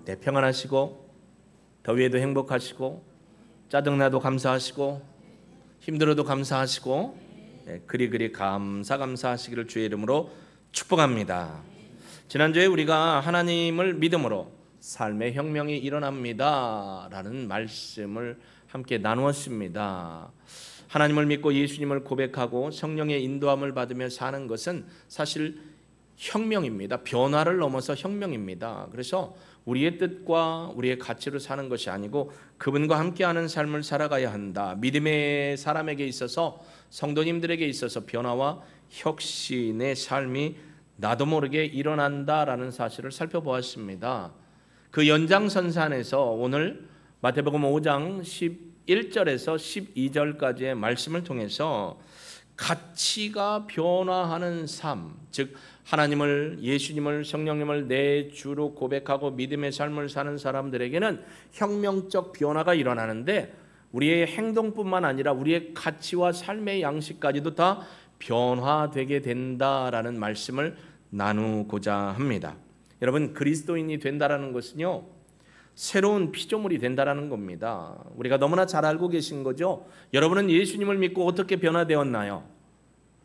평안하시고 더위에도 행복하시고 짜증나도 감사하시고 힘들어도 감사하시고 그리 감사하시기를 주의 이름으로 축복합니다. 지난주에 우리가 하나님을 믿음으로 삶의 혁명이 일어납니다 라는 말씀을 함께 나누었습니다. 하나님을 믿고 예수님을 고백하고 성령의 인도함을 받으며 사는 것은 사실 혁명입니다. 변화를 넘어서 혁명입니다. 그래서 우리의 뜻과 우리의 가치로 사는 것이 아니고 그분과 함께하는 삶을 살아가야 한다. 믿음의 사람에게 있어서, 성도님들에게 있어서 변화와 혁신의 삶이 나도 모르게 일어난다라는 사실을 살펴보았습니다. 그 연장선상에서 오늘 마태복음 5장 11절에서 12절까지의 말씀을 통해서 가치가 변화하는 삶, 즉 하나님을, 예수님을, 성령님을 내 주로 고백하고 믿음의 삶을 사는 사람들에게는 혁명적 변화가 일어나는데 우리의 행동뿐만 아니라 우리의 가치와 삶의 양식까지도 다 변화되게 된다라는 말씀을 나누고자 합니다. 여러분, 그리스도인이 된다라는 것은요, 새로운 피조물이 된다라는 겁니다. 우리가 너무나 잘 알고 계신 거죠. 여러분은 예수님을 믿고 어떻게 변화되었나요?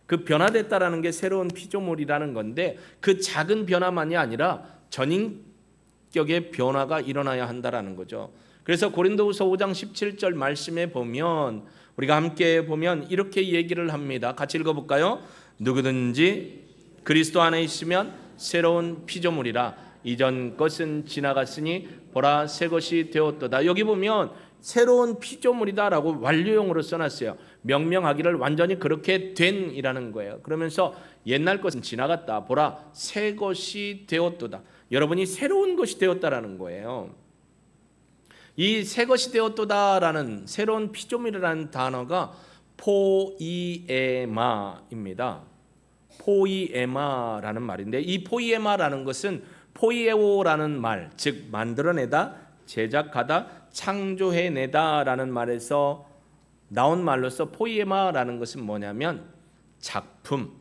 그 변화됐다라는 게 새로운 피조물이라는 건데 그 작은 변화만이 아니라 전인격의 변화가 일어나야 한다라는 거죠. 그래서 고린도후서 5장 17절 말씀에 보면 우리가 함께 보면 이렇게 얘기를 합니다. 같이 읽어볼까요? 누구든지 그리스도 안에 있으면 새로운 피조물이라 이전 것은 지나갔으니 보라 새 것이 되었도다. 여기 보면 새로운 피조물이다라고 완료형으로 써놨어요. 명명하기를 완전히 그렇게 된이라는 거예요. 그러면서 옛날 것은 지나갔다. 보라 새 것이 되었도다. 여러분이 새로운 것이 되었다라는 거예요. 이 새 것이 되었도다라는 새로운 피조물이라는 단어가 포이에마입니다. 포이에마라는 말인데 이 포이에마라는 것은 포이에오라는 말, 즉 만들어내다, 제작하다, 창조해내다라는 말에서 나온 말로서 포이에마라는 것은 뭐냐면 작품,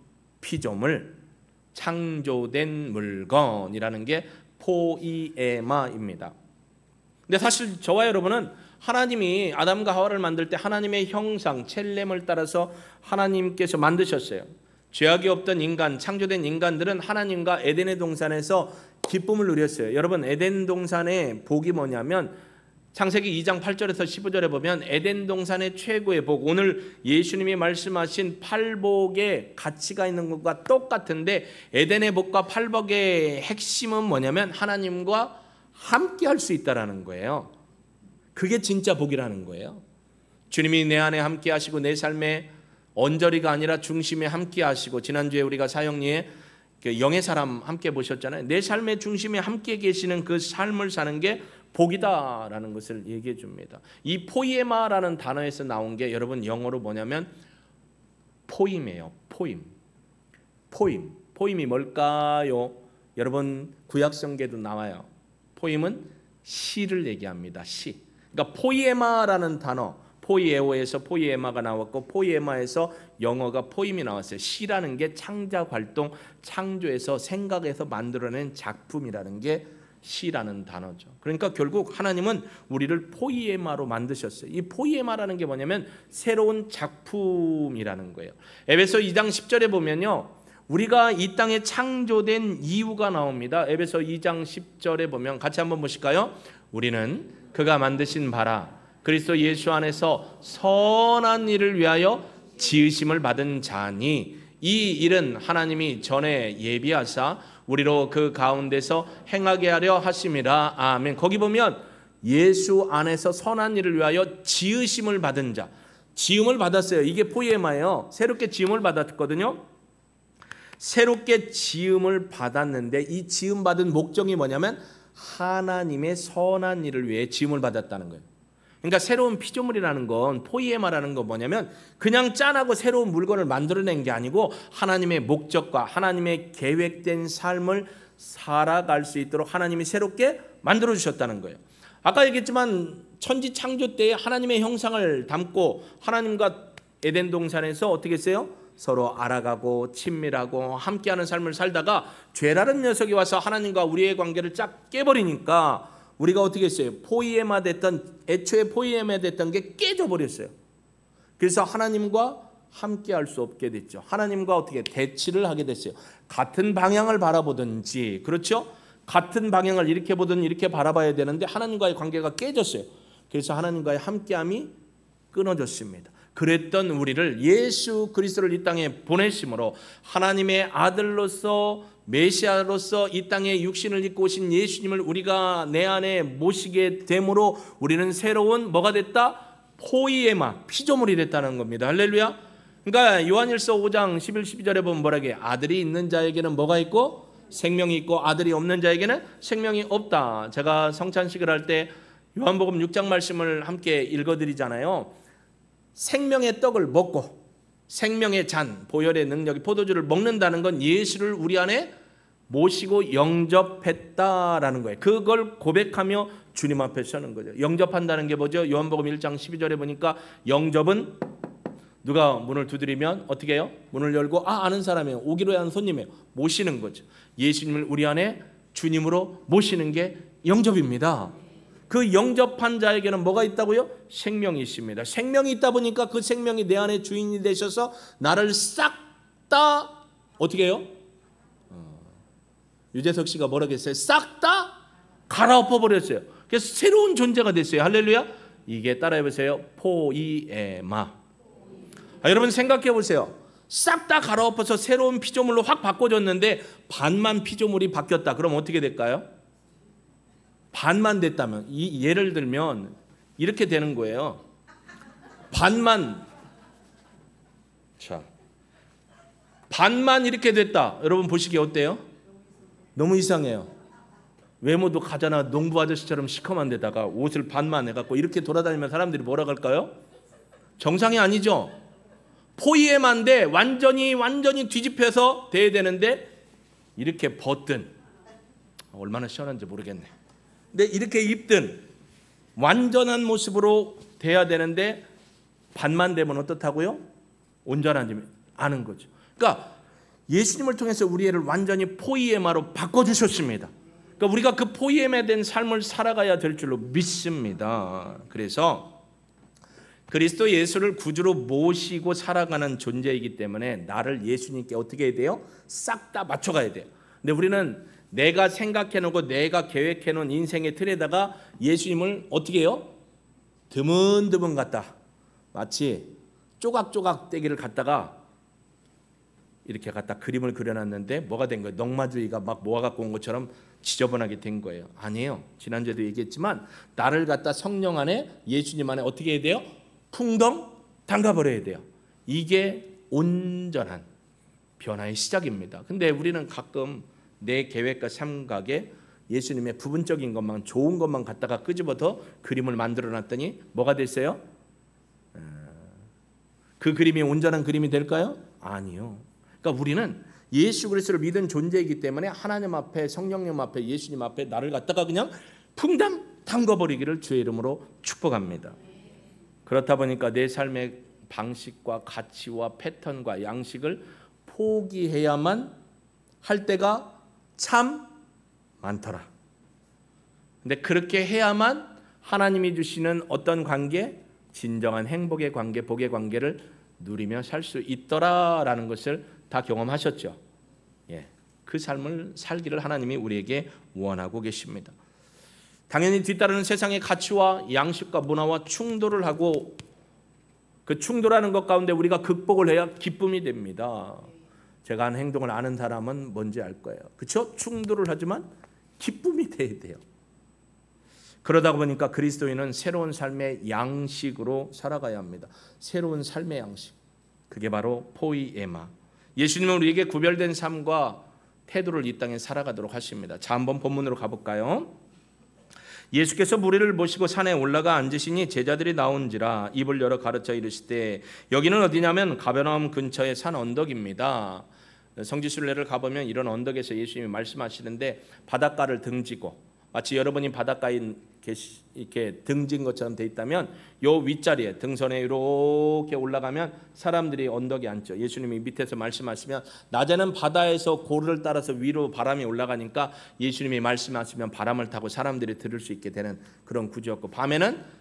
피조물, 창조된 물건이라는 게 포이에마입니다. 근데 사실 저와 여러분은 하나님이 아담과 하와를 만들 때 하나님의 형상, 첼렘을 따라서 하나님께서 만드셨어요. 죄악이 없던 인간, 창조된 인간들은 하나님과 에덴의 동산에서 기쁨을 누렸어요. 여러분, 에덴 동산의 복이 뭐냐면 창세기 2장 8절에서 15절에 보면 에덴 동산의 최고의 복, 오늘 예수님이 말씀하신 팔복의 가치가 있는 것과 똑같은데 에덴의 복과 팔복의 핵심은 뭐냐면 하나님과 함께 할 수 있다라는 거예요. 그게 진짜 복이라는 거예요. 주님이 내 안에 함께 하시고 내 삶에 언저리가 아니라 중심에 함께 하시고, 지난주에 우리가 사형리에 영의 사람 함께 보셨잖아요. 내 삶의 중심에 함께 계시는 그 삶을 사는 게 복이다라는 것을 얘기해 줍니다. 이 포이에마라는 단어에서 나온 게 여러분 영어로 뭐냐면 포임이에요. 포임이 뭘까요? 여러분 구약성계도 나와요. 포임은 시를 얘기합니다. 시. 그러니까 포이에마라는 단어, 포이에오에서 포이에마가 나왔고 포이에마에서 영어가 포임이 나왔어요. 시라는 게 창작 활동, 창조해서 생각해서 만들어낸 작품이라는 게 시라는 단어죠. 그러니까 결국 하나님은 우리를 포이에마로 만드셨어요. 이 포이에마라는 게 뭐냐면 새로운 작품이라는 거예요. 에베소 2장 10절에 보면요, 우리가 이 땅에 창조된 이유가 나옵니다. 에베소 2장 10절에 보면 같이 한번 보실까요? 우리는 그가 만드신 바라 그리스도 예수 안에서 선한 일을 위하여 지으심을 받은 자니 이 일은 하나님이 전에 예비하사 우리로 그 가운데서 행하게 하려 하심이라. 아멘. 거기 보면 예수 안에서 선한 일을 위하여 지으심을 받은 자, 지음을 받았어요. 이게 포이에마예요. 새롭게 지음을 받았거든요. 새롭게 지음을 받았는데 이 지음 받은 목적이 뭐냐면 하나님의 선한 일을 위해 지음을 받았다는 거예요. 그러니까 새로운 피조물이라는 건, 포이에마라는 건 뭐냐면 그냥 짠하고 새로운 물건을 만들어낸 게 아니고 하나님의 목적과 하나님의 계획된 삶을 살아갈 수 있도록 하나님이 새롭게 만들어주셨다는 거예요. 아까 얘기했지만 천지 창조 때에 하나님의 형상을 담고 하나님과 에덴 동산에서 어떻게 했어요? 서로 알아가고 친밀하고 함께하는 삶을 살다가 죄라는 녀석이 와서 하나님과 우리의 관계를 쫙 깨버리니까 우리가 어떻게 했어요? 포이에마 됐던, 애초에 포이에마 됐던 게 깨져버렸어요. 그래서 하나님과 함께 할 수 없게 됐죠. 하나님과 어떻게 대치를 하게 됐어요. 같은 방향을 바라보든지, 그렇죠? 같은 방향을 이렇게 보든 이렇게 바라봐야 되는데 하나님과의 관계가 깨졌어요. 그래서 하나님과의 함께함이 끊어졌습니다. 그랬던 우리를 예수 그리스도를 이 땅에 보내심으로 하나님의 아들로서 메시아로서 이 땅에 육신을 입고 오신 예수님을 우리가 내 안에 모시게 됨으로 우리는 새로운 뭐가 됐다? 포이에마, 피조물이 됐다는 겁니다. 할렐루야. 그러니까 요한일서 5장 11, 12절에 보면 뭐라게? 아들이 있는 자에게는 뭐가 있고? 생명이 있고 아들이 없는 자에게는 생명이 없다. 제가 성찬식을 할 때 요한복음 6장 말씀을 함께 읽어드리잖아요. 생명의 떡을 먹고 생명의 잔, 보혈의 능력이 포도주를 먹는다는 건 예수를 우리 안에 모시고 영접했다라는 거예요. 그걸 고백하며 주님 앞에 서는 거죠. 영접한다는 게 뭐죠? 요한복음 1장 12절에 보니까 영접은 누가 문을 두드리면 어떻게 해요? 문을 열고 아는 사람이에요. 오기로 한 손님이에요. 모시는 거죠. 예수님을 우리 안에 주님으로 모시는 게 영접입니다. 그 영접한 자에게는 뭐가 있다고요? 생명이 있습니다. 생명이 있다 보니까 그 생명이 내 안에 주인이 되셔서 나를 싹 다 어떻게 해요? 유재석 씨가 뭐라고 했어요? 싹 다 갈아엎어 버렸어요. 그래서 새로운 존재가 됐어요. 할렐루야. 이게 따라해 보세요. 포이에마. 여러분 생각해 보세요. 싹 다 갈아엎어서 새로운 피조물로 확 바꿔졌는데 반만 피조물이 바뀌었다. 그럼 어떻게 될까요? 반만 됐다면, 예를 들면 이렇게 되는 거예요. 반만 이렇게 됐다. 여러분 보시기에 어때요? 너무 이상해요. 외모도 가잖아 농부 아저씨처럼 시커먼 데다가 옷을 반만 해갖고 이렇게 돌아다니면 사람들이 뭐라 할까요? 정상이 아니죠. 포이에마인데 완전히 뒤집혀서 돼야 되는데 이렇게 벗든, 얼마나 시원한지 모르겠네. 근데 이렇게 입든 완전한 모습으로 돼야 되는데 반만 되면 어떻다고요? 온전하지 않은 거죠. 그러니까 예수님을 통해서 우리 애를 완전히 포이에마로 바꿔주셨습니다. 그러니까 우리가 그 포이에마 된 삶을 살아가야 될 줄로 믿습니다. 그래서 그리스도 예수를 구주로 모시고 살아가는 존재이기 때문에 나를 예수님께 어떻게 해야 돼요? 싹 다 맞춰가야 돼요. 근데 우리는 내가 생각해놓고 내가 계획해놓은 인생의 틀에다가 예수님을 어떻게 해요? 드문드문 갖다 마치 조각조각 떼기를 갖다가 이렇게 갖다 그림을 그려놨는데 뭐가 된 거예요? 넝마주이가 막 모아갖고 온 것처럼 지저분하게 된 거예요. 아니에요. 지난주에도 얘기했지만 나를 갖다 성령 안에 예수님 안에 어떻게 해야 돼요? 풍덩 담가버려야 돼요. 이게 온전한 변화의 시작입니다. 근데 우리는 가끔 내 계획과 생각에 예수님의 부분적인 것만, 좋은 것만 갖다가 끄집어서 그림을 만들어놨더니 뭐가 됐어요? 그 그림이 온전한 그림이 될까요? 아니요. 그러니까 우리는 예수 그리스도를 믿은 존재이기 때문에 하나님 앞에, 성령님 앞에, 예수님 앞에 나를 갖다가 그냥 풍덩 담궈버리기를 주의 이름으로 축복합니다. 그렇다 보니까 내 삶의 방식과 가치와 패턴과 양식을 포기해야만 할 때가 참 많더라. 근데 그렇게 해야만 하나님이 주시는 어떤 관계, 진정한 행복의 관계, 복의 관계를 누리며 살 수 있더라라는 것을 다 경험하셨죠. 예, 그 삶을 살기를 하나님이 우리에게 원하고 계십니다. 당연히 뒤따르는 세상의 가치와 양식과 문화와 충돌을 하고 그 충돌하는 것 가운데 우리가 극복을 해야 기쁨이 됩니다. 제가 한 행동을 아는 사람은 뭔지 알 거예요. 그렇죠? 충돌을 하지만 기쁨이 돼야 돼요. 그러다 보니까 그리스도인은 새로운 삶의 양식으로 살아가야 합니다. 새로운 삶의 양식. 그게 바로 포이에마. 예수님은 우리에게 구별된 삶과 태도를 이 땅에 살아가도록 하십니다. 자, 한번 본문으로 가볼까요? 예수께서 무리를 모시고 산에 올라가 앉으시니 제자들이 나온지라 입을 열어 가르쳐 이르시되 여기는 어디냐면 가버나움 근처의 산 언덕입니다. 성지순례를 가보면 이런 언덕에서 예수님이 말씀하시는데 바닷가를 등지고 마치 여러분이 바닷가에 이렇게 등진 것처럼 돼 있다면 요 윗자리에 등선에 이렇게 올라가면 사람들이 언덕에 앉죠. 예수님이 밑에서 말씀하시면 낮에는 바다에서 고를 따라서 위로 바람이 올라가니까 예수님이 말씀하시면 바람을 타고 사람들이 들을 수 있게 되는 그런 구조였고, 밤에는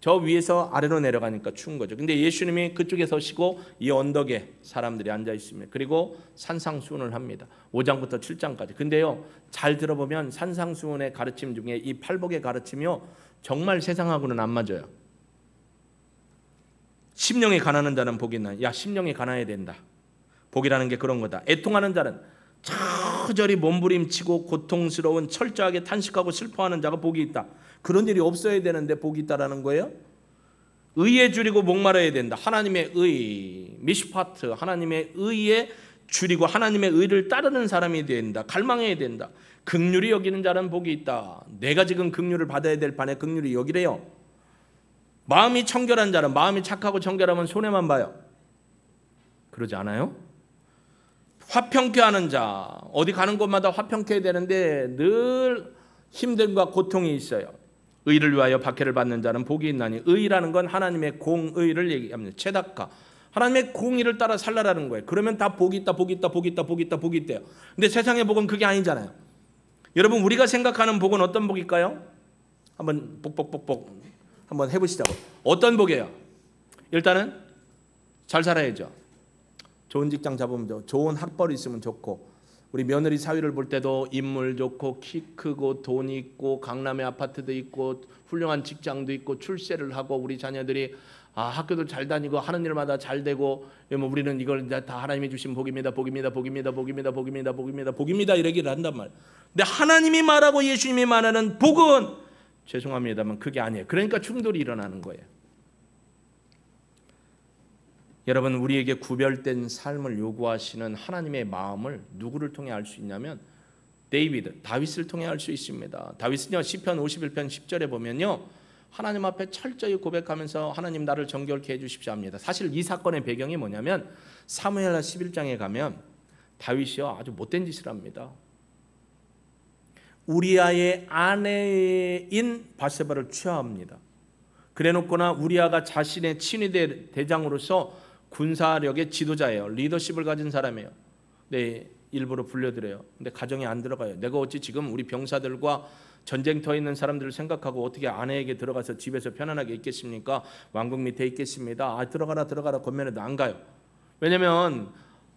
저 위에서 아래로 내려가니까 추운 거죠. 근데 예수님이 그쪽에 서시고 이 언덕에 사람들이 앉아 있습니다. 그리고 산상수훈을 합니다. 5장부터 7장까지. 근데요, 잘 들어보면 산상수훈의 가르침 중에 이 팔복의 가르침이요, 정말 세상하고는 안 맞아요. 심령이 가난한 자는 복이 있나니, 야, 심령이 가난해야 된다. 복이라는 게 그런 거다. 애통하는 자는 저절히 몸부림치고 고통스러운 철저하게 탄식하고 슬퍼하는 자가 복이 있다. 그런 일이 없어야 되는데 복이 있다라는 거예요. 의에 줄이고 목말라야 된다. 하나님의 의, 미시파트, 하나님의 의에 줄이고 하나님의 의를 따르는 사람이 된다. 갈망해야 된다. 긍휼히 여기는 자는 복이 있다. 내가 지금 긍휼을 받아야 될 판에 긍휼히 여기래요. 마음이 청결한 자는, 마음이 착하고 청결하면 손해만 봐요. 그러지 않아요? 화평케 하는 자, 어디 가는 곳마다 화평케 되는데 늘 힘듦과 고통이 있어요. 의를 위하여 박해를 받는 자는 복이 있나니, 의라는 건 하나님의 공의를 얘기합니다. 체다카, 하나님의 공의를 따라 살라라는 거예요. 그러면 다 복이 있다, 복이 있다, 복이 있다, 복이 있다, 복이 있대요. 근데 세상의 복은 그게 아니잖아요. 여러분, 우리가 생각하는 복은 어떤 복일까요? 한번 복복복복 한번 해보시자고. 어떤 복이에요? 일단은 잘 살아야죠. 좋은 직장 잡으면 좋고, 좋은 학벌이 있으면 좋고, 우리 며느리 사위를 볼 때도 인물 좋고 키 크고 돈 있고 강남에 아파트도 있고 훌륭한 직장도 있고 출세를 하고 우리 자녀들이 학교도 잘 다니고 하는 일마다 잘 되고, 뭐 우리는 이걸 다 하나님이 주신 복입니다, 복입니다, 복입니다, 복입니다, 복입니다, 복입니다, 복입니다 이러기를 한단 말이에요. 근데 하나님이 말하고 예수님이 말하는 복은 죄송합니다만 그게 아니에요. 그러니까 충돌이 일어나는 거예요. 여러분, 우리에게 구별된 삶을 요구하시는 하나님의 마음을 누구를 통해 알 수 있냐면 다윗을 통해 알 수 있습니다. 다윗은요, 시편 51편 10절에 보면요, 하나님 앞에 철저히 고백하면서 하나님 나를 정결케 해주십시오 합니다. 사실 이 사건의 배경이 뭐냐면 사무엘하 11장에 가면 다윗이요, 아주 못된 짓을 합니다. 우리아의 아내인 바세바를 취하합니다. 그래놓고나 우리아가 자신의 친위 대장으로서 군사력의 지도자예요. 리더십을 가진 사람이에요. 네, 일부러 불려드려요. 근데 가정에 안 들어가요. 내가 어찌 지금 우리 병사들과 전쟁터에 있는 사람들을 생각하고 어떻게 아내에게 들어가서 집에서 편안하게 있겠습니까? 왕궁 밑에 있겠습니다. 들어가라 권면해도 안 가요. 왜냐면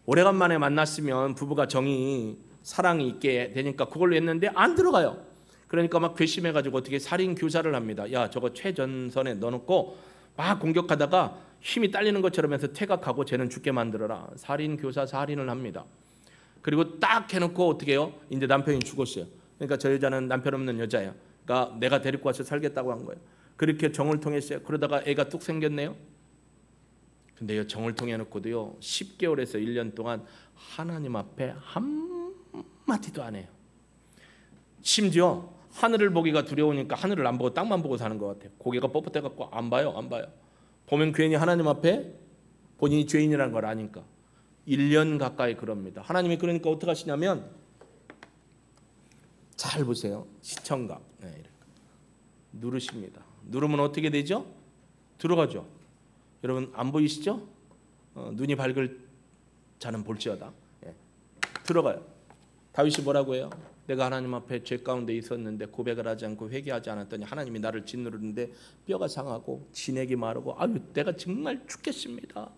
오래간만에 만났으면 부부가 정이 사랑이 있게 되니까 그걸로 했는데 안 들어가요. 그러니까 막 괘씸해가지고 어떻게 살인 교사를 합니다. 야, 저거 최전선에 넣어놓고 막 공격하다가 힘이 딸리는 것처럼 해서 퇴각하고 쟤는 죽게 만들어라. 살인 교사 살인을 합니다. 그리고 딱 해놓고 어떻게 해요? 이제 남편이 죽었어요. 그러니까 저 여자는 남편 없는 여자예요. 그러니까 내가 데리고 와서 살겠다고 한 거예요. 그렇게 정을 통했어요. 그러다가 애가 뚝 생겼네요. 근데요, 정을 통해 놓고도요 10개월에서 1년 동안 하나님 앞에 한마디도 안 해요. 심지어 하늘을 보기가 두려우니까 하늘을 안 보고 땅만 보고 사는 것 같아요. 고개가 뻣뻣해갖고 안 봐요. 보면 괜히 하나님 앞에 본인이 죄인이라는 걸 아니까 1년 가까이 그럽니다. 하나님이 그러니까 어떻게 하시냐면, 잘 보세요. 시청각 이렇게 누르십니다. 누르면 어떻게 되죠? 들어가죠. 여러분 안 보이시죠? 눈이 밝을 자는 볼지어다. 들어가요. 다윗이 뭐라고 해요? 내가 하나님 앞에 죄 가운데 있었는데 고백을 하지 않고 회개하지 않았더니 하나님이 나를 짓누르는데 뼈가 상하고 진액이 마르고 내가 정말 죽겠습니다.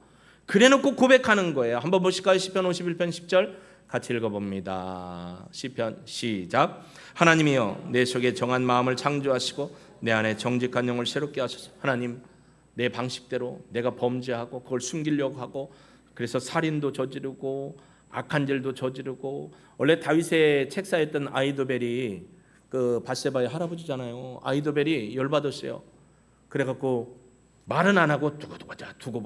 그래놓고 고백하는 거예요. 한번 보실까요? 시편 51편 10절 같이 읽어봅니다. 시편 시작. 하나님이여, 내 속에 정한 마음을 창조하시고 내 안에 정직한 영을 새롭게 하소서. 하나님, 내 방식대로 내가 범죄하고 그걸 숨기려고 하고, 그래서 살인도 저지르고 악한 일도 저지르고. 원래 다윗의 책사였던 아히도벨이 그 밧세바의 할아버지잖아요. 아히도벨이 열받았어요. 그래갖고 말은 안 하고 두고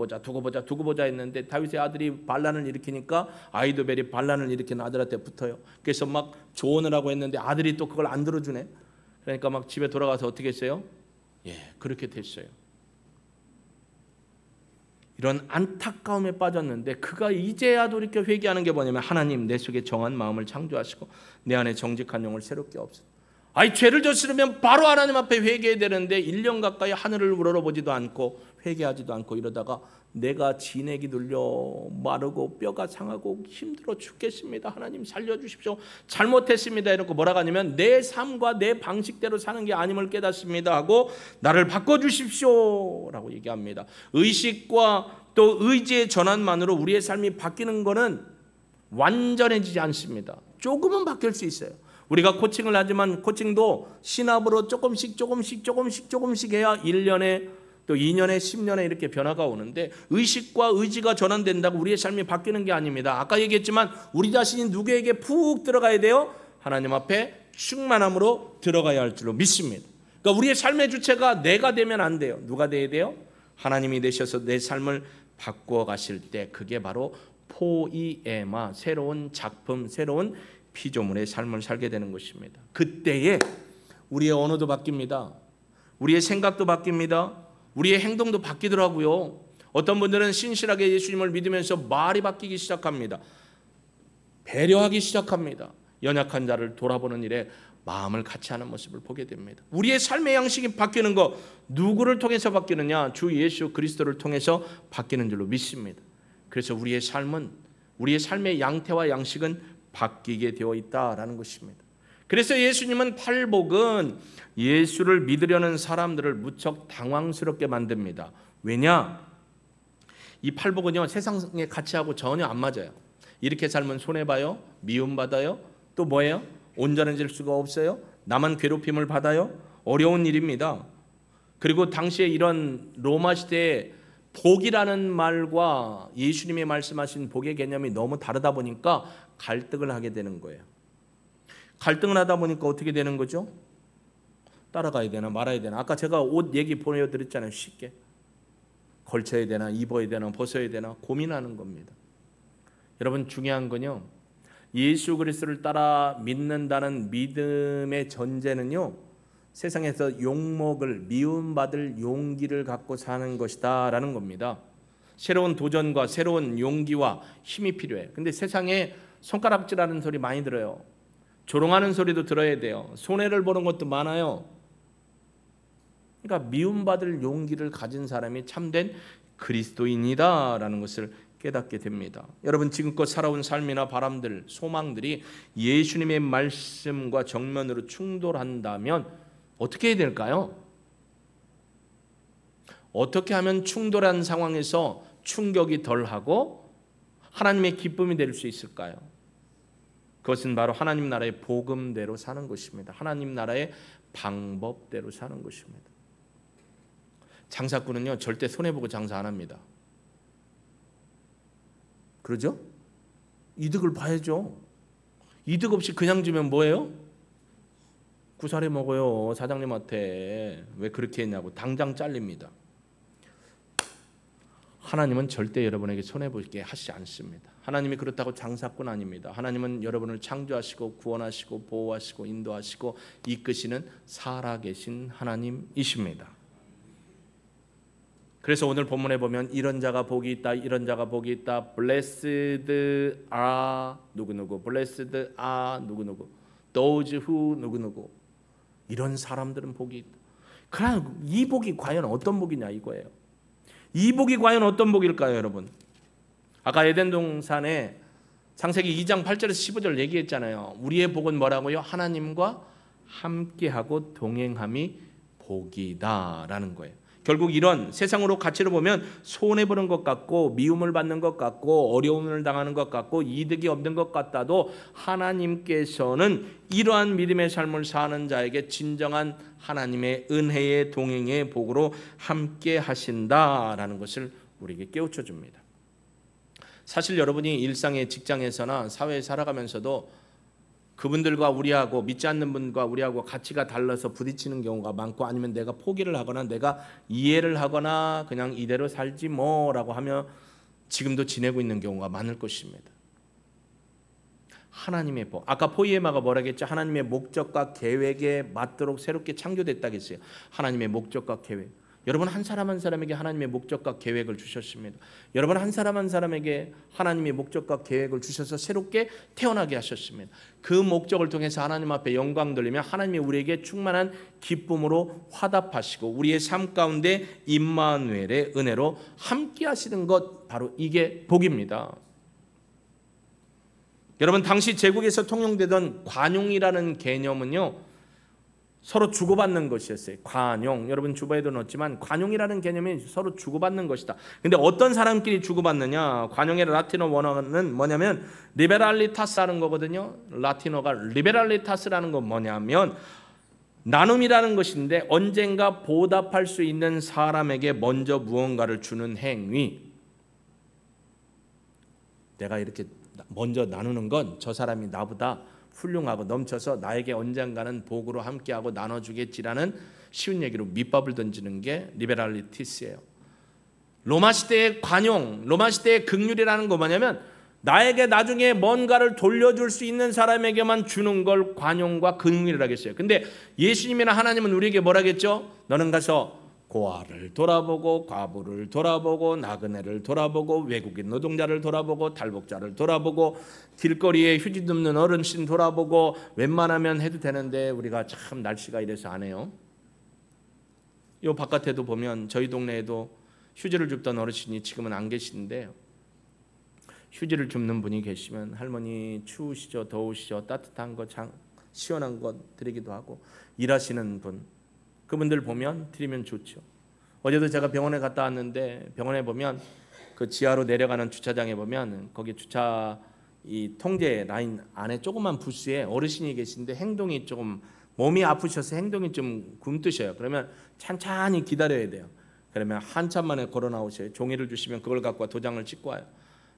보자 했는데 다윗의 아들이 반란을 일으키니까 아히도벨이 반란을 일으킨 아들한테 붙어요. 그래서 막 조언을 하고 했는데 아들이 또 그걸 안 들어주네. 그러니까 막 집에 돌아가서 어떻게 했어요? 그렇게 됐어요. 이런 안타까움에 빠졌는데 그가 이제야 돌이켜 회개하는 게 뭐냐면, 하나님, 내 속에 정한 마음을 창조하시고 내 안에 정직한 영을 새롭게 없어. 아니 죄를 저지르면 바로 하나님 앞에 회개해야 되는데 1년 가까이 하늘을 우러러보지도 않고 회개하지도 않고 이러다가 내가 진액이 눌려 마르고 뼈가 상하고 힘들어 죽겠습니다. 하나님 살려주십시오. 잘못했습니다. 이러고 뭐라고 하냐면 내 삶과 내 방식대로 사는 게 아님을 깨닫습니다 하고 나를 바꿔주십시오 라고 얘기합니다. 의식과 또 의지의 전환만으로 우리의 삶이 바뀌는 것은 완전해지지 않습니다. 조금은 바뀔 수 있어요. 우리가 코칭을 하지만 코칭도 신압으로 조금씩 해야 1년에 또 2년에 10년에 이렇게 변화가 오는데 의식과 의지가 전환된다고 우리의 삶이 바뀌는 게 아닙니다. 아까 얘기했지만 우리 자신이 누구에게 푹 들어가야 돼요? 하나님 앞에 충만함으로 들어가야 할 줄로 믿습니다. 그러니까 우리의 삶의 주체가 내가 되면 안 돼요. 누가 돼야 돼요? 하나님이 되셔서 내 삶을 바꾸어 가실 때 그게 바로 포이에마, 새로운 작품, 새로운 피조물의 삶을 살게 되는 것입니다. 그때에 우리의 언어도 바뀝니다. 우리의 생각도 바뀝니다. 우리의 행동도 바뀌더라고요. 어떤 분들은 신실하게 예수님을 믿으면서 말이 바뀌기 시작합니다. 배려하기 시작합니다. 연약한 자를 돌아보는 일에 마음을 같이 하는 모습을 보게 됩니다. 우리의 삶의 양식이 바뀌는 거 누구를 통해서 바뀌느냐? 주 예수 그리스도를 통해서 바뀌는 줄로 믿습니다. 그래서 우리의 삶은 우리의 삶의 양태와 양식은 바뀌게 되어 있다라는 것입니다. 그래서 예수님은 팔복은 예수를 믿으려는 사람들을 무척 당황스럽게 만듭니다. 왜냐? 이 팔복은요 세상의 가치하고 전혀 안 맞아요. 이렇게 살면 손해봐요, 미움받아요, 또 뭐예요? 온전해질 수가 없어요, 나만 괴롭힘을 받아요, 어려운 일입니다. 그리고 당시에 이런 로마 시대에 복이라는 말과 예수님이 말씀하신 복의 개념이 너무 다르다 보니까 갈등을 하게 되는 거예요. 갈등을 하다 보니까 어떻게 되는 거죠? 따라가야 되나 말아야 되나. 아까 제가 옷 얘기 보내드렸잖아요. 쉽게 걸쳐야 되나 입어야 되나 벗어야 되나 고민하는 겁니다. 여러분 중요한 건요, 예수 그리스도를 따라 믿는다는 믿음의 전제는요 세상에서 욕먹을 미움받을 용기를 갖고 사는 것이다 라는 겁니다. 새로운 도전과 새로운 용기와 힘이 필요해. 근데 세상에 손가락질하는 소리 많이 들어요. 조롱하는 소리도 들어야 돼요. 손해를 보는 것도 많아요. 그러니까 미움받을 용기를 가진 사람이 참된 그리스도인이다라는 것을 깨닫게 됩니다. 여러분 지금껏 살아온 삶이나 바람들, 소망들이 예수님의 말씀과 정면으로 충돌한다면 어떻게 해야 될까요? 어떻게 하면 충돌한 상황에서 충격이 덜하고 하나님의 기쁨이 될 수 있을까요? 그것은 바로 하나님 나라의 복음대로 사는 것입니다. 하나님 나라의 방법대로 사는 것입니다. 장사꾼은요 절대 손해보고 장사 안 합니다. 그러죠? 이득을 봐야죠. 이득 없이 그냥 주면 뭐예요? 구사리 먹어요. 사장님한테 왜 그렇게 했냐고 당장 잘립니다. 하나님은 절대 여러분에게 손해보게 하시지 않습니다. 하나님이 그렇다고 장사꾼 아닙니다. 하나님은 여러분을 창조하시고 구원하시고 보호하시고 인도하시고 이끄시는 살아계신 하나님이십니다. 그래서 오늘 본문에 보면 이런 자가 복이 있다, 이런 자가 복이 있다. Blessed are 누구누구, Blessed are 누구누구, Those who 누구누구. 이런 사람들은 복이 있다. 그러나 이 복이 과연 어떤 복이냐 이거예요. 이 복이 과연 어떤 복일까요, 여러분? 아까 에덴 동산에 창세기 2장 8절에서 15절 얘기했잖아요. 우리의 복은 뭐라고요? 하나님과 함께하고 동행함이 복이다라는 거예요. 결국 이런 세상으로 가치로 보면 손해보는 것 같고 미움을 받는 것 같고 어려움을 당하는 것 같고 이득이 없는 것 같다도 하나님께서는 이러한 믿음의 삶을 사는 자에게 진정한 하나님의 은혜의 동행의 복으로 함께 하신다라는 것을 우리에게 깨우쳐 줍니다. 사실 여러분이 일상의 직장에서나 사회에 살아가면서도 그분들과 우리하고 믿지 않는 분과 우리하고 가치가 달라서 부딪히는 경우가 많고 아니면 내가 포기를 하거나 내가 이해를 하거나 그냥 이대로 살지 뭐라고 하며 지금도 지내고 있는 경우가 많을 것입니다. 하나님의 복. 아까 포이에마가 뭐라겠죠? 하나님의 목적과 계획에 맞도록 새롭게 창조됐다겠어요. 하나님의 목적과 계획. 여러분 한 사람 한 사람에게 하나님의 목적과 계획을 주셨습니다. 여러분 한 사람 한 사람에게 하나님의 목적과 계획을 주셔서 새롭게 태어나게 하셨습니다. 그 목적을 통해서 하나님 앞에 영광 돌리며 하나님이 우리에게 충만한 기쁨으로 화답하시고 우리의 삶 가운데 임마누엘의 은혜로 함께 하시는 것, 바로 이게 복입니다. 여러분 당시 제국에서 통용되던 관용이라는 개념은요, 서로 주고받는 것이었어요. 관용, 여러분 주보에도 넣었지만 관용이라는 개념이 서로 주고받는 것이다. 근데 어떤 사람끼리 주고받느냐? 관용의 라틴어 원어는 뭐냐면 리베랄리타스라는 거거든요. 라틴어가 리베랄리타스라는 건 뭐냐면 나눔이라는 것인데, 언젠가 보답할 수 있는 사람에게 먼저 무언가를 주는 행위. 내가 이렇게 먼저 나누는 건 저 사람이 나보다 훌륭하고 넘쳐서 나에게 언젠가는 복으로 함께하고 나눠주겠지라는 쉬운 얘기로 밑밥을 던지는 게 리베랄리티스예요. 로마 시대의 관용, 로마 시대의 긍휼이라는 거 뭐냐면 나에게 나중에 뭔가를 돌려줄 수 있는 사람에게만 주는 걸 관용과 긍휼이라고 했어요. 근데 예수님이나 하나님은 우리에게 뭐라겠죠? 너는 가서 고아를 돌아보고 과부를 돌아보고 나그네를 돌아보고 외국인 노동자를 돌아보고 탈북자를 돌아보고 길거리에 휴지 줍는 어르신 돌아보고, 웬만하면 해도 되는데 우리가 참 날씨가 이래서 안 해요. 요 바깥에도 보면 저희 동네에도 휴지를 줍던 어르신이 지금은 안 계시는데, 휴지를 줍는 분이 계시면 할머니 추우시죠, 더우시죠, 따뜻한 거 시원한 거 드리기도 하고, 일하시는 분, 그분들 보면 드리면 좋죠. 어제도 제가 병원에 갔다 왔는데, 병원에 보면 그 지하로 내려가는 주차장에 보면 거기 주차 이 통제 라인 안에 조그만 부스에 어르신이 계신데 행동이 조금, 몸이 아프셔서 행동이 좀 굼뜨셔요. 그러면 찬찬히 기다려야 돼요. 그러면 한참 만에 걸어 나오셔요. 종이를 주시면 그걸 갖고 도장을 찍고 와요.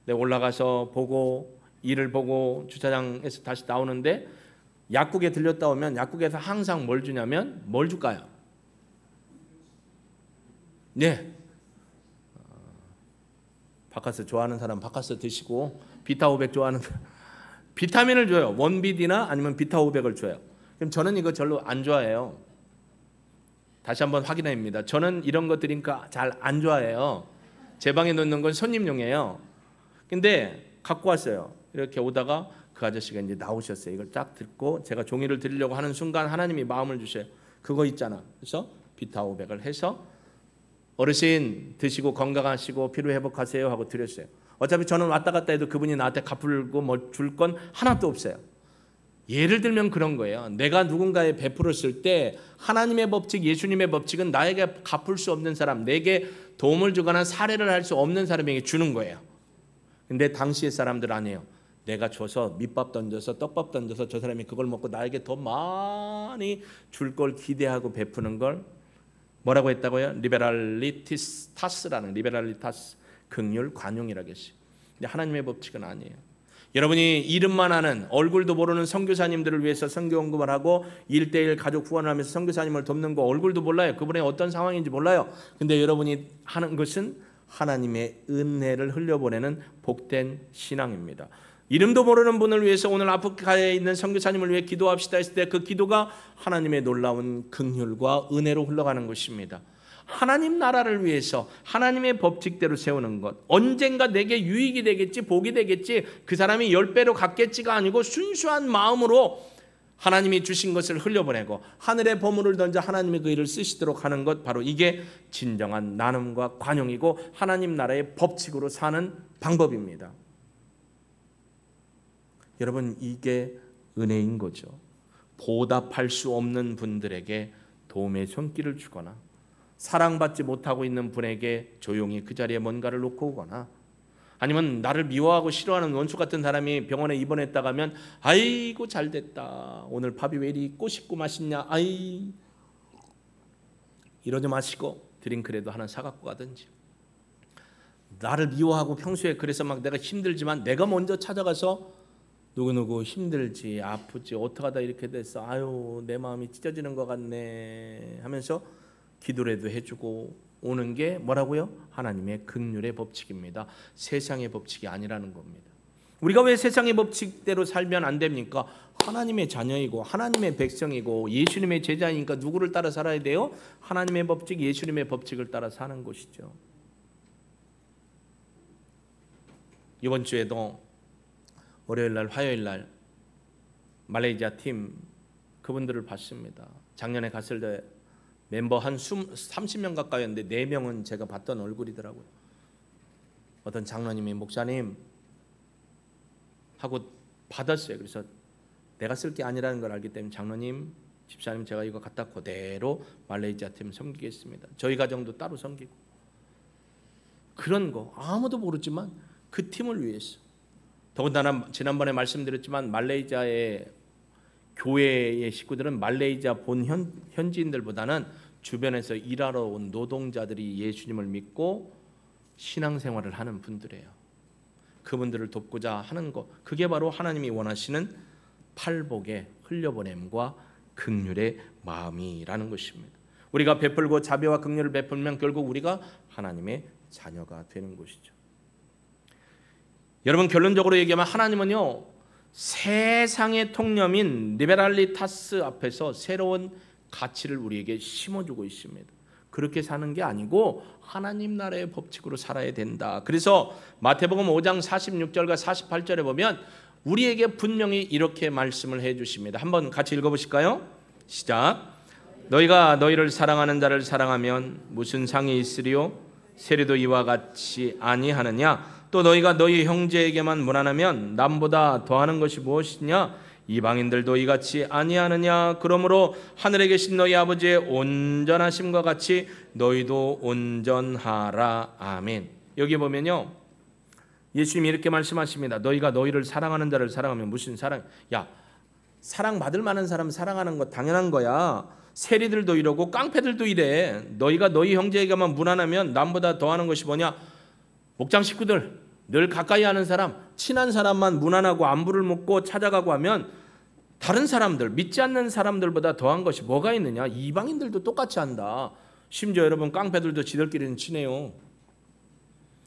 근데 올라가서 보고 일을 보고 주차장에서 다시 나오는데, 약국에 들렸다 오면 약국에서 항상 뭘 주냐면, 뭘 줄까요? 네, 바카스 좋아하는 사람 바카스 드시고, 비타500 좋아하는 사람 비타민을 줘요. 원비디나 아니면 비타500을 줘요. 그럼 저는 이거 별로 안 좋아해요. 다시 한번 확인합니다. 저는 이런 거 드리니까 잘 안 좋아해요. 제 방에 놓는 건 손님용이에요. 근데 갖고 왔어요. 이렇게 오다가 그 아저씨가 이제 나오셨어요. 이걸 딱 듣고 제가 종이를 드리려고 하는 순간 하나님이 마음을 주셔요. 그거 있잖아. 그래서 비타500을 해서 어르신 드시고 건강하시고 피로 회복하세요 하고 드렸어요. 어차피 저는 왔다 갔다 해도 그분이 나한테 갚을고 뭐 줄 건 하나도 없어요. 예를 들면 그런 거예요. 내가 누군가에 베풀었을 때 하나님의 법칙, 예수님의 법칙은 나에게 갚을 수 없는 사람, 내게 도움을 주거나 사례를 할 수 없는 사람에게 주는 거예요. 근데 당시의 사람들 아니에요. 내가 줘서 밑밥 던져서 떡밥 던져서 저 사람이 그걸 먹고 나에게 더 많이 줄 걸 기대하고 베푸는 걸 뭐라고 했다고요? 리베랄리타스라는, 리베랄리타스, 긍휼, 관용이라고 했어요. 근데 하나님의 법칙은 아니에요. 여러분이 이름만 아는, 얼굴도 모르는 선교사님들을 위해서 선교 헌금을 하고 1:1 가족 후원을 하면서 선교사님을 돕는 거, 얼굴도 몰라요. 그분의 어떤 상황인지 몰라요. 근데 여러분이 하는 것은 하나님의 은혜를 흘려보내는 복된 신앙입니다. 이름도 모르는 분을 위해서 오늘 아프리카에 있는 선교사님을 위해 기도합시다 했을 때 그 기도가 하나님의 놀라운 긍휼과 은혜로 흘러가는 것입니다. 하나님 나라를 위해서 하나님의 법칙대로 세우는 것, 언젠가 내게 유익이 되겠지, 복이 되겠지, 그 사람이 10배로 갚겠지가 아니고 순수한 마음으로 하나님이 주신 것을 흘려보내고 하늘의 보물을 던져 하나님의 그 일을 쓰시도록 하는 것, 바로 이게 진정한 나눔과 관용이고 하나님 나라의 법칙으로 사는 방법입니다. 여러분, 이게 은혜인 거죠. 보답할 수 없는 분들에게 도움의 손길을 주거나, 사랑받지 못하고 있는 분에게 조용히 그 자리에 뭔가를 놓고 오거나, 아니면 나를 미워하고 싫어하는 원수 같은 사람이 병원에 입원했다가 하면 아이고 잘됐다, 오늘 밥이 왜 이리 꼬숩고 맛있냐, 아이, 이러지 마시고 드링크라도 하나 사갖고 가든지, 나를 미워하고 평소에 그래서 막 내가 힘들지만 내가 먼저 찾아가서 누구누구 힘들지, 아프지, 어떡하다 이렇게 됐어, 아유 내 마음이 찢어지는 것 같네 하면서 기도라도 해주고 오는 게 뭐라고요? 하나님의 긍휼의 법칙입니다. 세상의 법칙이 아니라는 겁니다. 우리가 왜 세상의 법칙대로 살면 안 됩니까? 하나님의 자녀이고 하나님의 백성이고 예수님의 제자이니까 누구를 따라 살아야 돼요? 하나님의 법칙, 예수님의 법칙을 따라 사는 것이죠. 이번 주에도 월요일날 화요일날 말레이시아 팀 그분들을 봤습니다. 작년에 갔을 때 멤버 한 30명 가까이였는데 4명은 제가 봤던 얼굴이더라고요. 어떤 장로님이 목사님 하고 받았어요. 그래서 내가 쓸 게 아니라는 걸 알기 때문에 장로님, 집사님 제가 이거 갖다 그대로 말레이시아 팀 섬기겠습니다. 저희 가정도 따로 섬기고 그런 거 아무도 모르지만 그 팀을 위해서. 더군다나 지난번에 말씀드렸지만 말레이시아의 교회의 식구들은 말레이시아 본 현지인들보다는 주변에서 일하러 온 노동자들이 예수님을 믿고 신앙생활을 하는 분들이에요. 그분들을 돕고자 하는 것, 그게 바로 하나님이 원하시는 팔복의 흘려보냄과 긍휼의 마음이라는 것입니다. 우리가 베풀고 자비와 긍휼을 베풀면 결국 우리가 하나님의 자녀가 되는 것이죠. 여러분, 결론적으로 얘기하면 하나님은요, 세상의 통념인 리베랄리타스 앞에서 새로운 가치를 우리에게 심어주고 있습니다. 그렇게 사는 게 아니고 하나님 나라의 법칙으로 살아야 된다. 그래서 마태복음 5장 46절과 48절에 보면 우리에게 분명히 이렇게 말씀을 해주십니다. 한번 같이 읽어보실까요? 시작. 너희가 너희를 사랑하는 자를 사랑하면 무슨 상이 있으리요? 세리도 이와 같이 아니하느냐? 또 너희가 너희 형제에게만 무난하면 남보다 더하는 것이 무엇이냐? 이방인들도 이같이 아니하느냐? 그러므로 하늘에 계신 너희 아버지의 온전하심과 같이 너희도 온전하라. 아멘. 여기 보면요, 예수님이 이렇게 말씀하십니다. 너희가 너희를 사랑하는 자를 사랑하면 무슨 사랑? 야, 사랑받을 만한 사람 사랑하는 거 당연한 거야. 세리들도 이러고 깡패들도 이래. 너희가 너희 형제에게만 무난하면 남보다 더하는 것이 뭐냐? 목장 식구들, 늘 가까이 하는 사람, 친한 사람만 무난하고 안부를 묻고 찾아가고 하면 다른 사람들, 믿지 않는 사람들보다 더한 것이 뭐가 있느냐? 이방인들도 똑같이 한다. 심지어 여러분, 깡패들도 지들끼리는 친해요.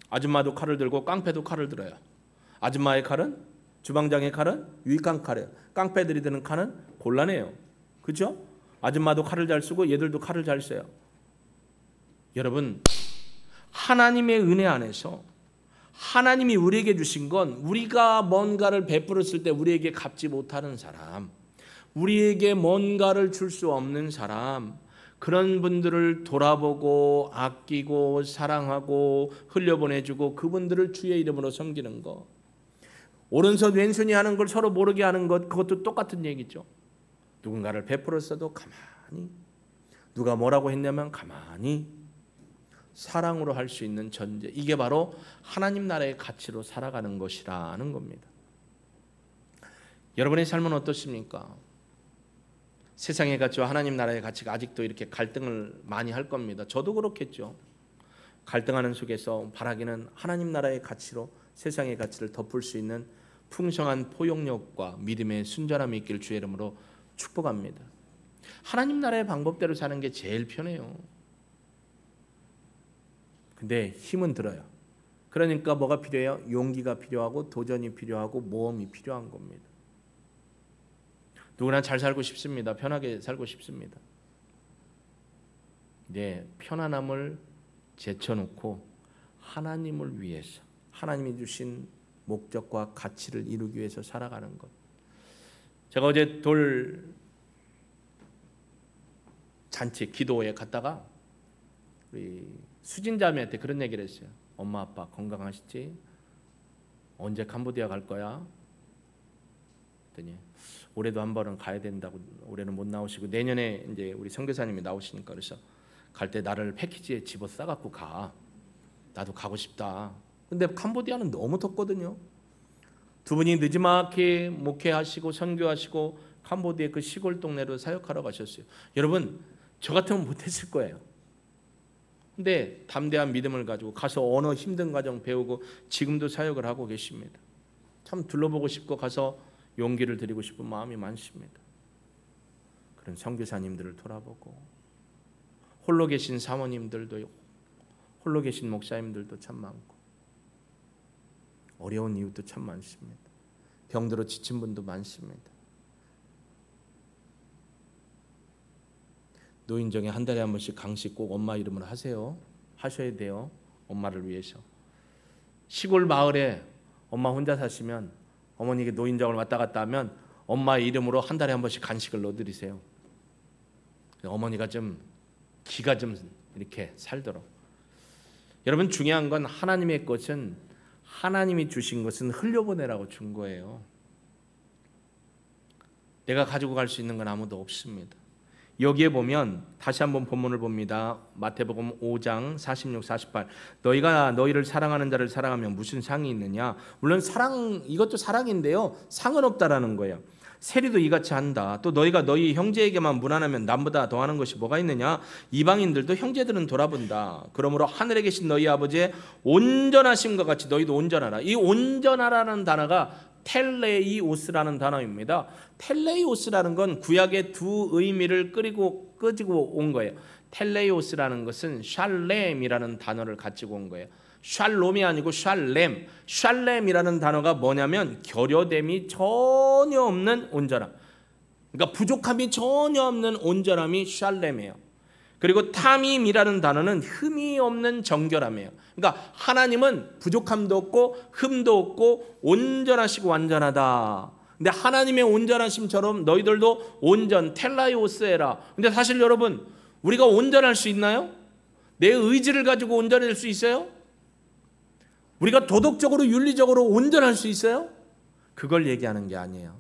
아줌마도 칼을 들고 깡패도 칼을 들어요. 아줌마의 칼은, 주방장의 칼은 유익한 칼이에요. 깡패들이 드는 칼은 곤란해요. 그렇죠? 아줌마도 칼을 잘 쓰고 얘들도 칼을 잘 써요. 여러분, 하나님의 은혜 안에서 하나님이 우리에게 주신 건 우리가 뭔가를 베풀었을 때 우리에게 갚지 못하는 사람, 우리에게 뭔가를 줄 수 없는 사람, 그런 분들을 돌아보고 아끼고 사랑하고 흘려보내주고 그분들을 주의 이름으로 섬기는 것, 오른손 왼손이 하는 걸 서로 모르게 하는 것, 그것도 똑같은 얘기죠. 누군가를 베풀었어도 가만히, 누가 뭐라고 했냐면 가만히 사랑으로 할 수 있는 전제, 이게 바로 하나님 나라의 가치로 살아가는 것이라는 겁니다. 여러분의 삶은 어떻습니까? 세상의 가치와 하나님 나라의 가치가 아직도 이렇게 갈등을 많이 할 겁니다. 저도 그렇겠죠. 갈등하는 속에서 바라기는 하나님 나라의 가치로 세상의 가치를 덮을 수 있는 풍성한 포용력과 믿음의 순전함이 있길 주의 이름으로 축복합니다. 하나님 나라의 방법대로 사는 게 제일 편해요. 근데 힘은 들어요. 그러니까 뭐가 필요해요? 용기가 필요하고 도전이 필요하고 모험이 필요한 겁니다. 누구나 잘 살고 싶습니다. 편하게 살고 싶습니다. 네, 편안함을 제쳐놓고 하나님을 위해서, 하나님이 주신 목적과 가치를 이루기 위해서 살아가는 것. 제가 어제 돌 잔치 기도에 갔다가 우리 수진자매한테 그런 얘기를 했어요. 엄마 아빠 건강하시지? 언제 캄보디아 갈 거야? 그랬더니 올해도 한 번은 가야 된다고, 올해는 못 나오시고 내년에 이제 우리 선교사님이 나오시니까 그래서 갈 때 나를 패키지에 집어 싸갖고 가. 나도 가고 싶다. 근데 캄보디아는 너무 덥거든요. 두 분이 느지막이 목회하시고 선교하시고 캄보디아 그 시골 동네로 사역하러 가셨어요. 여러분, 저 같으면 못했을 거예요. 근데 담대한 믿음을 가지고 가서 언어 힘든 과정 배우고 지금도 사역을 하고 계십니다. 참 둘러보고 싶고 가서 용기를 드리고 싶은 마음이 많습니다. 그런 선교사님들을 돌아보고 홀로 계신 사모님들도, 홀로 계신 목사님들도 참 많고 어려운 이웃도 참 많습니다. 병들어 지친 분도 많습니다. 노인정에 한 달에 한 번씩 강식 꼭 엄마 이름으로 하세요. 하셔야 돼요. 엄마를 위해서. 시골 마을에 엄마 혼자 사시면 어머니에게 노인정을 왔다 갔다 하면 엄마 이름으로 한 달에 한 번씩 간식을 넣어드리세요. 어머니가 좀 기가 좀 이렇게 살도록. 여러분, 중요한 건 하나님의 것은, 하나님이 주신 것은 흘려보내라고 준 거예요. 내가 가지고 갈 수 있는 건 아무도 없습니다. 여기에 보면 다시 한번 본문을 봅니다. 마태복음 5장 46, 48. 너희가 너희를 사랑하는 자를 사랑하면 무슨 상이 있느냐? 물론 사랑, 이것도 사랑인데요, 상은 없다라는 거예요. 세리도 이같이 한다. 또 너희가 너희 형제에게만 무난하면 남보다 더하는 것이 뭐가 있느냐? 이방인들도 형제들은 돌아본다. 그러므로 하늘에 계신 너희 아버지의 온전하심과 같이 너희도 온전하라. 이 온전하라는 단어가 텔레이오스라는 단어입니다. 텔레이오스라는 건 구약의 두 의미를 끄지고 온 거예요. 텔레이오스라는 것은 샬렘이라는 단어를 가지고 온 거예요. 샬롬이 아니고 샬렘. 샬렘이라는 단어가 뭐냐면 결여됨이 전혀 없는 온전함. 그러니까 부족함이 전혀 없는 온전함이 샬렘이에요. 그리고 타밈이라는 단어는 흠이 없는 정결함이에요. 그러니까 하나님은 부족함도 없고 흠도 없고 온전하시고 완전하다. 근데 하나님의 온전하심처럼 너희들도 온전, 텔라이오스에라. 근데 사실 여러분, 우리가 온전할 수 있나요? 내 의지를 가지고 온전할 수 있어요? 우리가 도덕적으로 윤리적으로 온전할 수 있어요? 그걸 얘기하는 게 아니에요.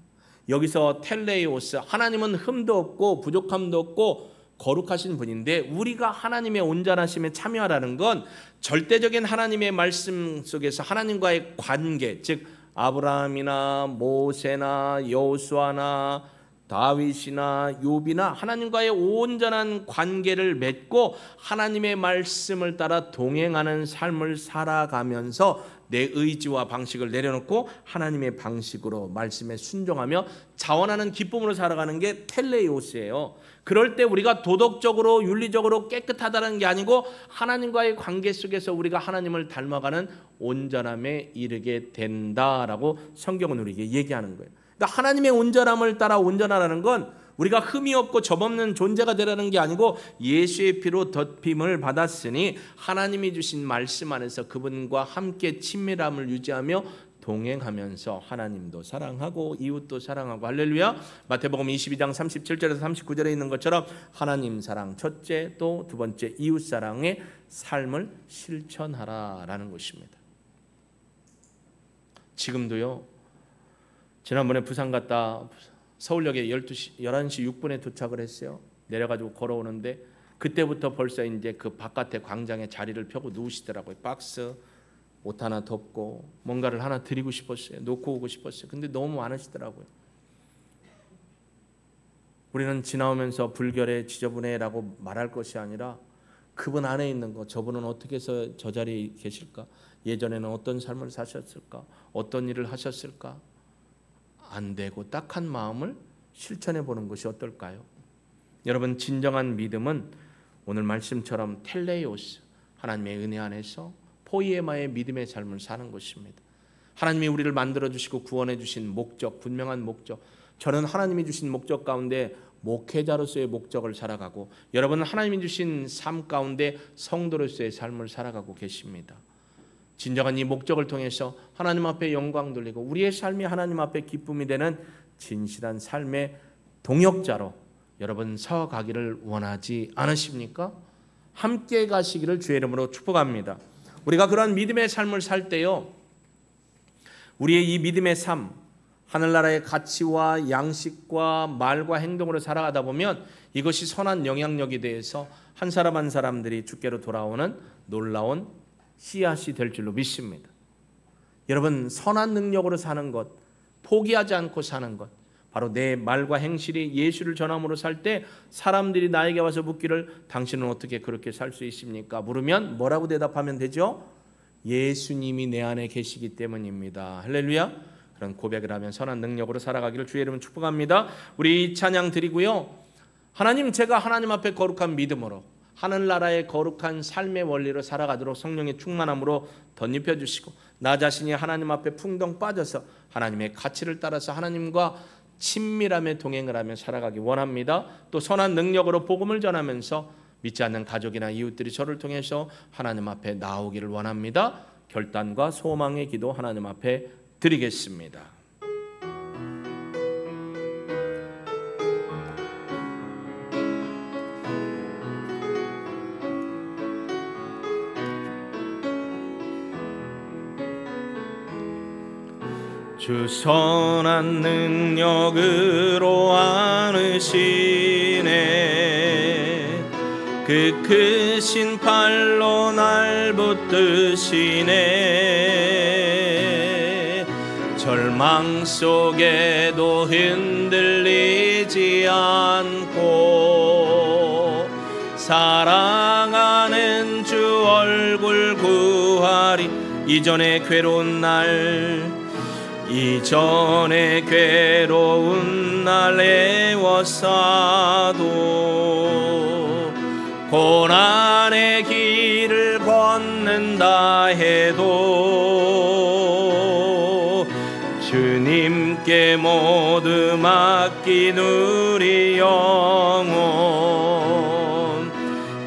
여기서 텔레이오스, 하나님은 흠도 없고 부족함도 없고 거룩하신 분인데, 우리가 하나님의 온전하심에 참여하라는 건 절대적인 하나님의 말씀 속에서 하나님과의 관계, 즉 아브라함이나 모세나 여호수아나 다윗이나 욥이나 하나님과의 온전한 관계를 맺고 하나님의 말씀을 따라 동행하는 삶을 살아가면서 내 의지와 방식을 내려놓고 하나님의 방식으로 말씀에 순종하며 자원하는 기쁨으로 살아가는 게 텔레이오스예요. 그럴 때 우리가 도덕적으로 윤리적으로 깨끗하다는 게 아니고 하나님과의 관계 속에서 우리가 하나님을 닮아가는 온전함에 이르게 된다라고 성경은 우리에게 얘기하는 거예요. 그러니까 하나님의 온전함을 따라 온전하라는 건 우리가 흠이 없고 점없는 존재가 되라는 게 아니고 예수의 피로 덧김을 받았으니 하나님이 주신 말씀 안에서 그분과 함께 친밀함을 유지하며 동행하면서 하나님도 사랑하고 이웃도 사랑하고. 할렐루야. 마태복음 22장 37절에서 39절에 있는 것처럼 하나님 사랑 첫째, 또 두 번째 이웃 사랑의 삶을 실천하라라는 것입니다. 지금도요, 지난번에 부산 갔다 서울역에 11시 6분에 도착을 했어요. 내려가지고 걸어오는데 그때부터 벌써 이제 그 바깥에 광장에 자리를 펴고 누우시더라고요. 박스 옷 하나 덮고 뭔가를 하나 드리고 싶었어요. 놓고 오고 싶었어요. 근데 너무 많으시더라고요. 우리는 지나오면서 불결해 지저분해라고 말할 것이 아니라 그분 안에 있는 거, 저분은 어떻게 해서 저 자리에 계실까? 예전에는 어떤 삶을 사셨을까? 어떤 일을 하셨을까? 안 되고 딱한 마음을 실천해 보는 것이 어떨까요? 여러분, 진정한 믿음은 오늘 말씀처럼 텔레이오스, 하나님의 은혜 안에서 포이에마의 믿음의 삶을 사는 것입니다. 하나님이 우리를 만들어 주시고 구원해 주신 목적, 분명한 목적. 저는 하나님이 주신 목적 가운데 목회자로서의 목적을 살아가고, 여러분은 하나님이 주신 삶 가운데 성도로서의 삶을 살아가고 계십니다. 진정한 이 목적을 통해서 하나님 앞에 영광 돌리고 우리의 삶이 하나님 앞에 기쁨이 되는 진실한 삶의 동역자로 여러분 서가기를 원하지 않으십니까? 함께 가시기를 주의 이름으로 축복합니다. 우리가 그러한 믿음의 삶을 살 때요, 우리의 이 믿음의 삶, 하늘나라의 가치와 양식과 말과 행동으로 살아가다 보면 이것이 선한 영향력에 대해서 한 사람 한 사람들이 주께로 돌아오는 놀라운 씨앗이 될 줄로 믿습니다. 여러분, 선한 능력으로 사는 것, 포기하지 않고 사는 것, 바로 내 말과 행실이 예수를 전함으로 살 때 사람들이 나에게 와서 묻기를 당신은 어떻게 그렇게 살 수 있습니까? 물으면 뭐라고 대답하면 되죠? 예수님이 내 안에 계시기 때문입니다. 할렐루야. 그런 고백을 하면 선한 능력으로 살아가기를 주의 이름으로 축복합니다. 우리 찬양 드리고요, 하나님, 제가 하나님 앞에 거룩한 믿음으로 하늘나라의 거룩한 삶의 원리로 살아가도록 성령의 충만함으로 덧입혀 주시고, 나 자신이 하나님 앞에 풍덩 빠져서 하나님의 가치를 따라서 하나님과 친밀함에 동행을 하며 살아가기 원합니다. 또 선한 능력으로 복음을 전하면서 믿지 않는 가족이나 이웃들이 저를 통해서 하나님 앞에 나오기를 원합니다. 결단과 소망의 기도 하나님 앞에 드리겠습니다. 주 선한 능력으로 안으시네. 그 크신 팔로 날 붙드시네. 절망 속에도 흔들리지 않고 사랑하는 주 얼굴 구하리. 이전에 괴로운 날 애워싸도 고난의 길을 걷는다 해도 주님께 모두 맡긴 우리 영혼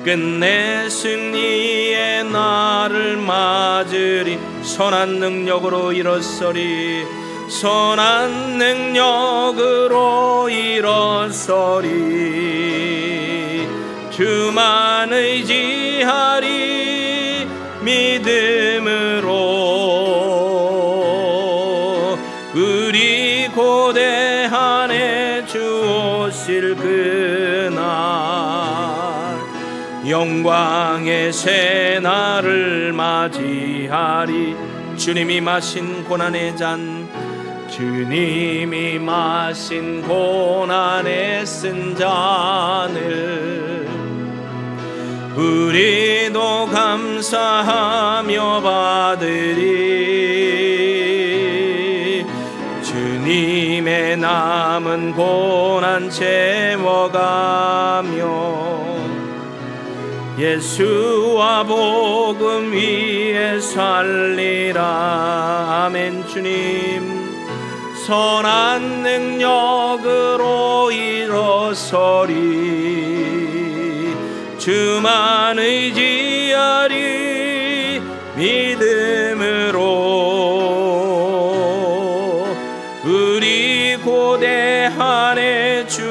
끝내 승리의 날을 맞으리. 선한 능력으로 일어서리. 선한 능력으로 일어서리. 주만 의지하리. 믿음으로 우리 고대한 해 주 오실 그날 영광의 새날을 맞이하리. 주님이 마신 고난의 잔, 주님이 마신 고난의 쓴 잔을 우리도 감사하며 받으리. 주님의 남은 고난 채워가며 예수와 복음 위에 살리라. 아멘. 주님 선한 능력으로 일어서리. 주만 의지하리. 믿음으로 우리 고대한 해 주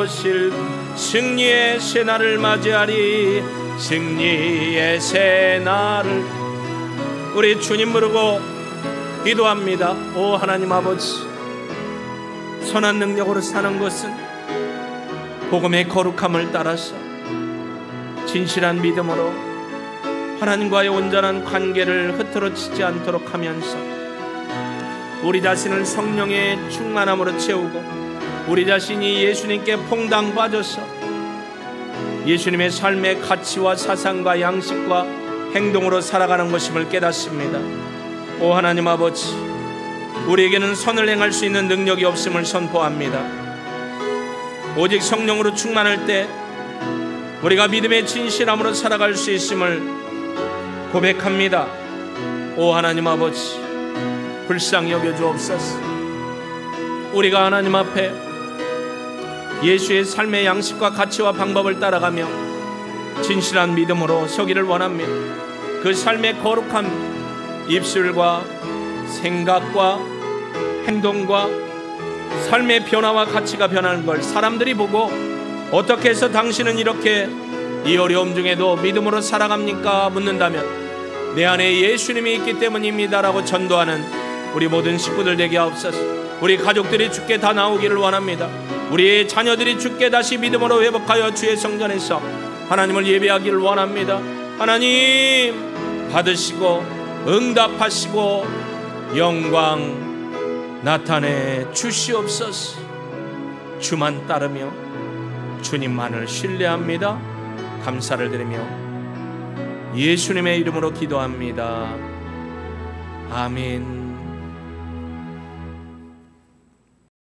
오실 승리의 새날을 맞이하리. 승리의 새날을 우리 주님 부르고 기도합니다. 오 하나님 아버지, 선한 능력으로 사는 것은 복음의 거룩함을 따라서 진실한 믿음으로 하나님과의 온전한 관계를 흐트러치지 않도록 하면서 우리 자신을 성령의 충만함으로 채우고 우리 자신이 예수님께 퐁당 빠져서 예수님의 삶의 가치와 사상과 양식과 행동으로 살아가는 것임을 깨닫습니다. 오 하나님 아버지, 우리에게는 선을 행할 수 있는 능력이 없음을 선포합니다. 오직 성령으로 충만할 때 우리가 믿음의 진실함으로 살아갈 수 있음을 고백합니다. 오 하나님 아버지, 불쌍히 여겨 주옵소서. 우리가 하나님 앞에 예수의 삶의 양식과 가치와 방법을 따라가며 진실한 믿음으로 서기를 원합니다. 그 삶의 거룩한 입술과 생각과 행동과 삶의 변화와 가치가 변하는 걸 사람들이 보고 어떻게 해서 당신은 이렇게 이 어려움 중에도 믿음으로 살아갑니까? 묻는다면 내 안에 예수님이 있기 때문입니다라고 전도하는 우리 모든 식구들 되게 하옵소서. 우리 가족들이 주께 다 나오기를 원합니다. 우리의 자녀들이 주께 다시 믿음으로 회복하여 주의 성전에서 하나님을 예배하기를 원합니다. 하나님 받으시고 응답하시고 영광 나타내 주시옵소서. 주만 따르며 주님만을 신뢰합니다. 감사를 드리며 예수님의 이름으로 기도합니다. 아멘.